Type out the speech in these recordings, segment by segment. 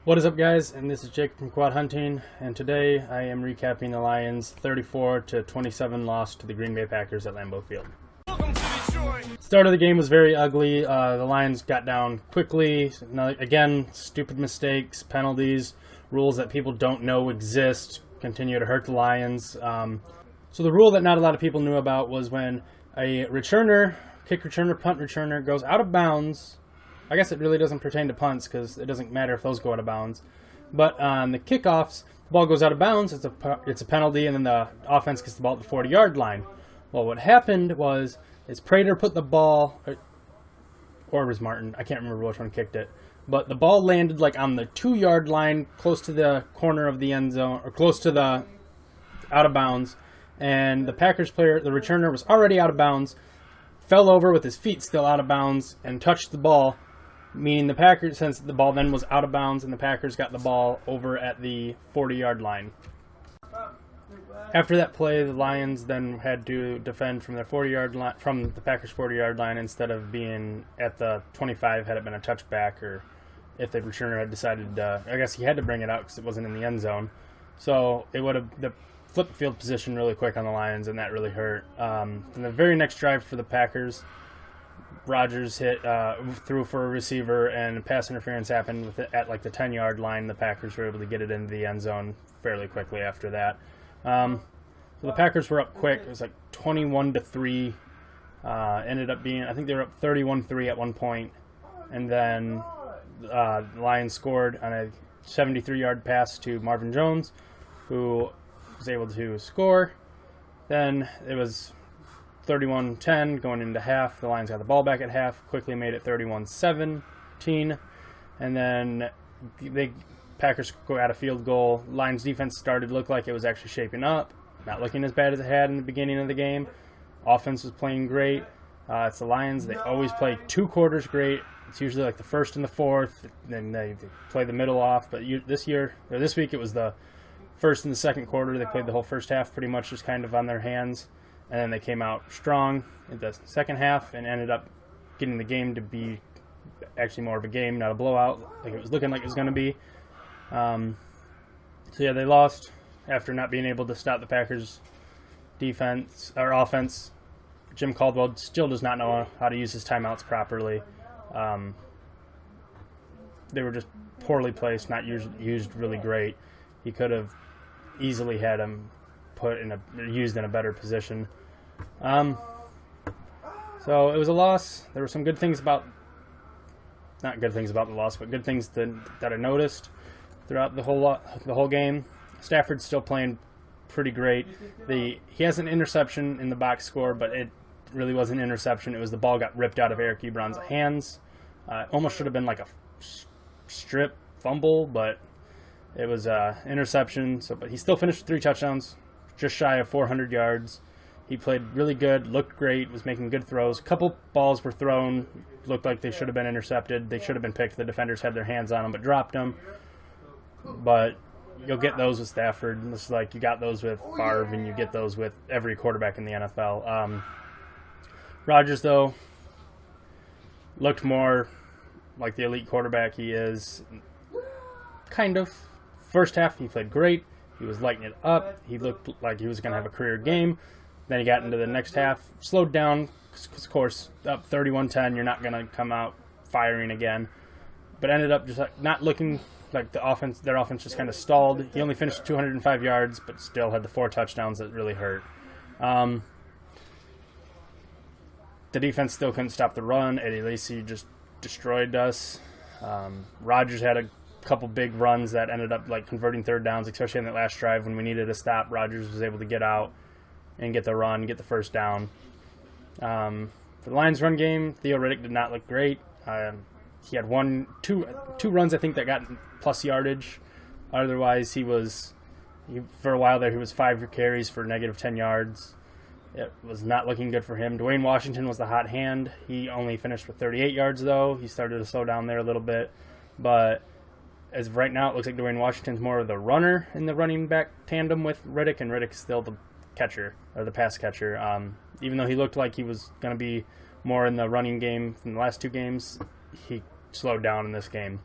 What is up, guys? And this is Jake from Quad Hunting, and today I am recapping the Lions' 34-27 loss to the Green Bay Packers at Lambeau Field. Start of the game was very ugly. The Lions got down quickly. Again, stupid mistakes, penalties, rules that people don't know exist continue to hurt the Lions. So the rule that not a lot of people knew about was when a returner, kick returner, punt returner goes out of bounds. I guess it really doesn't pertain to punts because it doesn't matter if those go out of bounds. But on the kickoffs, the ball goes out of bounds, it's a penalty, and then the offense gets the ball at the 40-yard line. Well, what happened was Prater put the ball, or it was Martin, I can't remember which one kicked it, but the ball landed like on the 2-yard line, close to the corner of the end zone, or close to the out of bounds, and the Packers player, the returner, was already out of bounds, fell over with his feet still out of bounds, and touched the ball. Meaning the Packers, since the ball then was out of bounds, and the Packers got the ball over at the 40-yard line. After that play, the Lions then had to defend from their 40-yard line, from the Packers' 40-yard line, instead of being at the 25 had it been a touchback, or if the returner had decided, I guess he had to bring it out because it wasn't in the end zone. So it would have flipped field position really quick on the Lions, and that really hurt. In the very next drive for the Packers, Rodgers threw for a receiver, and pass interference happened at like the 10-yard line. The Packers were able to get it into the end zone fairly quickly after that. So the Packers were up quick. It was like 21-3. Ended up being, I think they were up 31-3 at one point, and then the Lions scored on a 73-yard pass to Marvin Jones, who was able to score. Then it was 31-10 going into half. The Lions got the ball back at half, quickly made it 31-17, and then the Packers got a field goal. Lions defense started to look like it was actually shaping up, not looking as bad as it had in the beginning of the game. Offense was playing great. It's the Lions. They always play 2 quarters great. It's usually like the first and the fourth, then they play the middle off. But this week, it was the first and the second quarter. They played the whole first half pretty much just kind of on their hands. And then they came out strong in the second half and ended up getting the game to be actually more of a game, not a blowout, like it was looking like it was going to be. So yeah, they lost after not being able to stop the Packers' defense or offense. Jim Caldwell still does not know how to use his timeouts properly. They were just poorly placed, not used really great. He could have easily had them used in a better position. So it was a loss. There were some good things not good things about the loss, but good things that I noticed throughout the whole game. Stafford's still playing pretty great. He has an interception in the box score, but it really wasn't an interception. It was the ball got ripped out of Eric Ebron's hands. Almost should have been like a strip fumble, but it was interception. But he still finished with 3 touchdowns, just shy of 400 yards. He played really good, looked great, was making good throws. A couple balls were thrown, looked like they should have been intercepted. They should have been picked. The defenders had their hands on them but dropped them. But you'll get those with Stafford. It's like you got those with Favre, and you get those with every quarterback in the NFL. Rodgers, though, looked more like the elite quarterback he is. Kind of. First half, he played great. He was lighting it up. He looked like he was going to have a career game. Then he got into the next half, slowed down, of course, up 31-10. You're not going to come out firing again. But ended up just not looking like their offense just kind of stalled. He only finished 205 yards, but still had the 4 touchdowns that really hurt. The defense still couldn't stop the run. Eddie Lacy just destroyed us. Rodgers had a couple big runs that ended up like converting third downs, especially in that last drive when we needed a stop. Rodgers was able to get out and get the run, get the first down. For the Lions run game, Theo Riddick did not look great. He had two runs, I think, that got plus yardage. Otherwise, for a while there, he was 5 carries for negative 10 yards. It was not looking good for him. Dwayne Washington was the hot hand. He only finished with 38 yards, though. He started to slow down there a little bit. But as of right now, it looks like Dwayne Washington's more of the runner in the running back tandem with Riddick, and Riddick's still the catcher, or the pass catcher. Even though he looked like he was going to be more in the running game from the last 2 games, he slowed down in this game.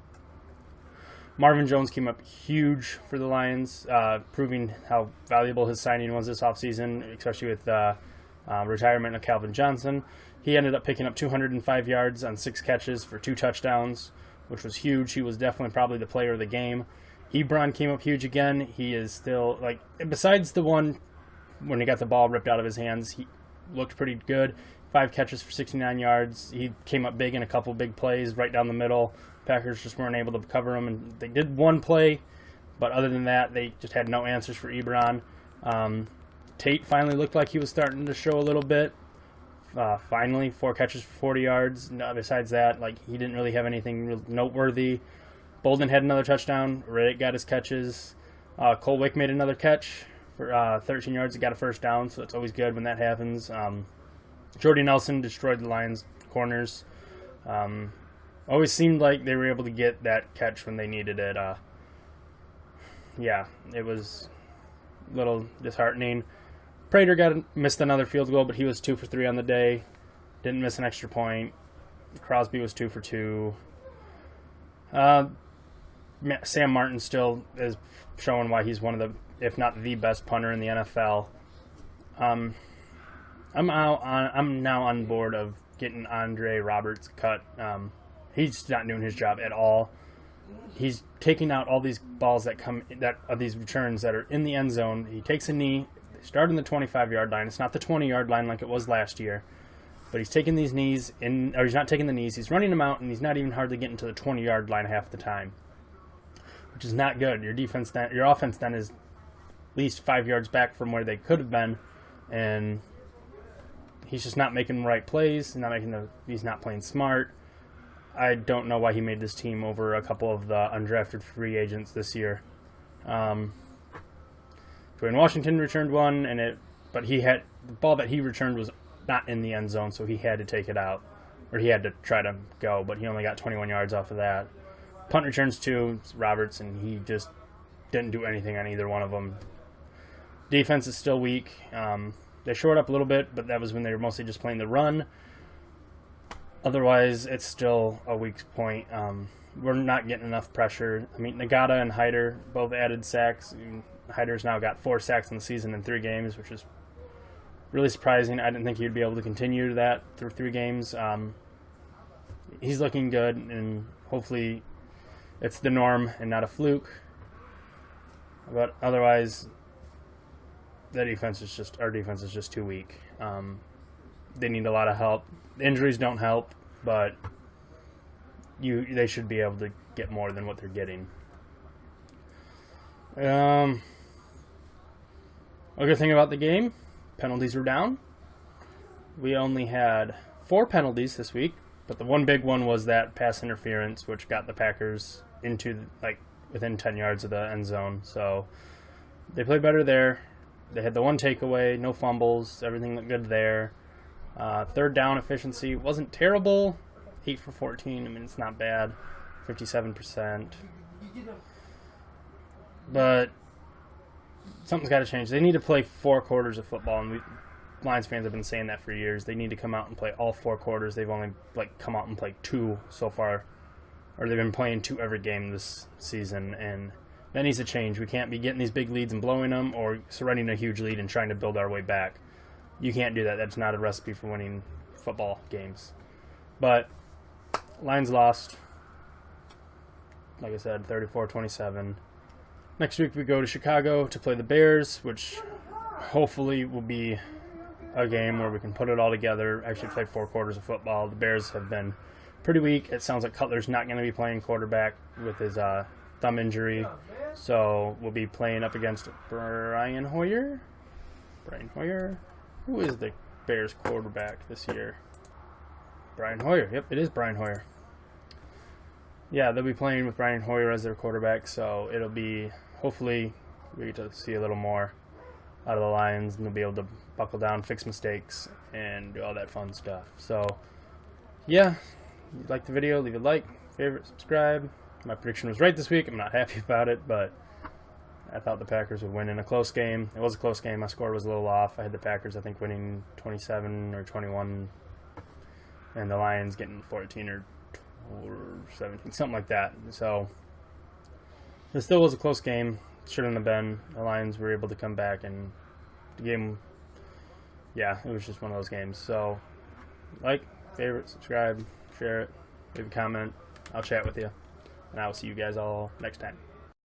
Marvin Jones came up huge for the Lions, proving how valuable his signing was this offseason, especially with the retirement of Calvin Johnson. He ended up picking up 205 yards on 6 catches for 2 touchdowns, which was huge. He was definitely probably the player of the game. Ebron came up huge again. He is still, like, besides the one when he got the ball ripped out of his hands, he looked pretty good. 5 catches for 69 yards. He came up big in a couple big plays right down the middle. Packers just weren't able to cover him, and they did one play, but other than that, they just had no answers for Ebron. Tate finally looked like he was starting to show a little bit. Finally, 4 catches for 40 yards. No, besides that, like, he didn't really have anything real noteworthy. Bolden had another touchdown. Riddick got his catches. Cole Wick made another catch for 13 yards. He got a first down, so it's always good when that happens. Jordy Nelson destroyed the Lions' corners. Always seemed like they were able to get that catch when they needed it. Yeah, it was a little disheartening. Prater missed another field goal, but he was 2 for 3 on the day. Didn't miss an extra point. Crosby was 2 for 2. Sam Martin still is showing why he's one of the, if not the best punter in the NFL. I'm now on board of getting Andre Roberts cut. He's not doing his job at all. He's taking out all these balls that are these returns that are in the end zone. He takes a knee. They start in the 25-yard line. It's not the 20-yard line like it was last year. But he's taking these knees or he's not taking the knees. He's running them out, and he's not even hardly getting to the 20-yard line half the time, which is not good. Your offense then is at least 5 yards back from where they could have been, and he's just not making the right plays. He's not playing smart. I don't know why he made this team over a couple of the undrafted free agents this year. Dwayne Washington returned one, but the ball that he returned was not in the end zone, so he had to take it out, or he had to try to go, but he only got 21 yards off of that. Punt returns 2, Roberts, and he just didn't do anything on either one of them. Defense is still weak. They shored up a little bit, but that was when they were mostly just playing the run. Otherwise, it's still a weak point. We're not getting enough pressure. I mean, Nagata and Hyder both added sacks. Hyder's now got 4 sacks in the season in 3 games, which is really surprising. I didn't think he'd be able to continue that through 3 games. He's looking good, and hopefully it's the norm and not a fluke. But otherwise, our defense is just too weak. They need a lot of help. Injuries don't help, but they should be able to get more than what they're getting. A good thing about the game, penalties were down. We only had 4 penalties this week, but the one big one was that pass interference, which got the Packers into within 10 yards of the end zone. So they played better there. They had the 1 takeaway, no fumbles, everything looked good there. Third down efficiency wasn't terrible, 8 for 14. I mean, it's not bad, 57%. But something's got to change. They need to play 4 quarters of football, and Lions fans have been saying that for years. They need to come out and play all 4 quarters. They've only come out and played 2 so far, or they've been playing 2 every game this season, and that needs to change. We can't be getting these big leads and blowing them, or surrendering a huge lead and trying to build our way back. You can't do that. That's not a recipe for winning football games. But Lions lost, like I said, 34-27. Next week we go to Chicago to play the Bears, which hopefully will be a game where we can put it all together, actually play 4 quarters of football. The Bears have been pretty weak. It sounds like Cutler's not going to be playing quarterback with his thumb injury, so we'll be playing up against Brian Hoyer. Who is the Bears quarterback this year? Brian Hoyer. Yep, it is Brian Hoyer. Yeah, they'll be playing with Brian Hoyer as their quarterback, so it'll be, hopefully, we get to see a little more out of the Lions, and they'll be able to buckle down, fix mistakes, and do all that fun stuff. So, yeah, if you like the video, leave a like, favorite, subscribe. My prediction was right this week. I'm not happy about it, but I thought the Packers would win in a close game. It was a close game. My score was a little off. I had the Packers, I think, winning 27 or 21, and the Lions getting 14 or 17, something like that. So, It still was a close game. Shouldn't have been. The Lions were able to come back, and the game, yeah, it was just one of those games. So, like, favorite, subscribe, share it, leave a comment. I'll chat with you, and I will see you guys all next time.